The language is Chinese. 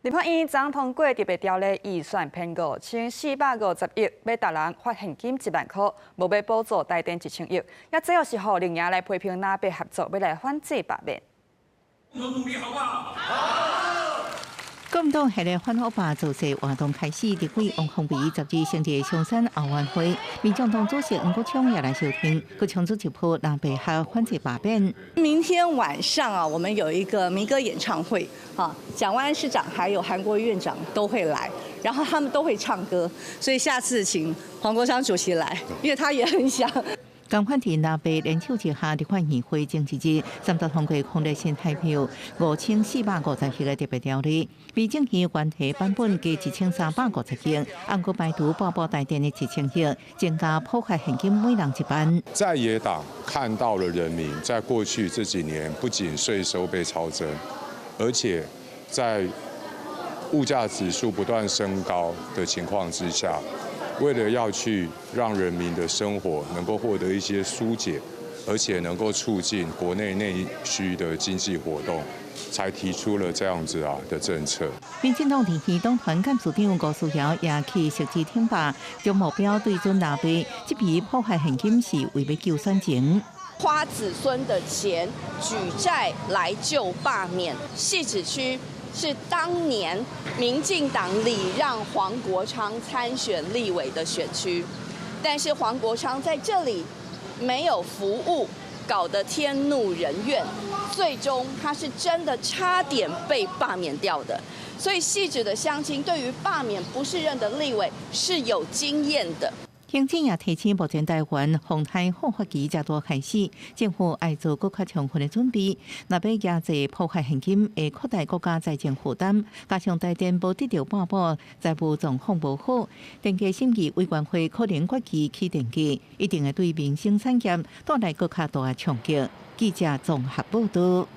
立法院昨通过特别条例预算编5千450亿，要达人发现金1万块，无要补助台电1000亿，也主要是互林业来批评南北合作，要来反制罢免。我们努力好不好？好。 国民党系列反恶霸造势活动开始，立委王宏伟10日升至松山后援会，民众党主席黄国昌也来收听，国强组一波南北合反制罢免。明天晚上啊，我们有一个民歌演唱会，蒋万安市长还有韩国院长都会来，然后他们都会唱歌，所以下次请黄国昌主席来，因为他也很想。 共款伫南北联手之下，立法议会政治日3度通过抗日新台票5千450亿个特别条例，比政府原提版本加1350亿，按个排除补台电的1000亿，增加破坏现金每人1万。在野党看到了人民在过去这几年不仅税收被超增，而且在物价指数不断升高的情况之下。 为了要去让人民的生活能够获得一些疏解，而且能够促进国内内需的经济活动，才提出了这样子的政策。民进党立院党团干事长吴思瑶也去实际挺罢，将目标对准南北，这笔破坏现金是为要救选情。 花子孙的钱举债来救罢免，汐止区是当年民进党礼让黄国昌参选立委的选区，但是黄国昌在这里没有服务，搞得天怒人怨，最终他是真的差点被罢免掉的。所以汐止的乡亲对于罢免不是任的立委是有经验的。 行政也提醒，目前台湾风台复发期才多开始，政府要做更加充分的准备。若要压制破坏现金，会扩大国家财政负担，加上台电无得到报补，财务状况无好，电价审议委员会可能决议起电价，一定会对民生产业带来更加大的冲击。记者综合报道。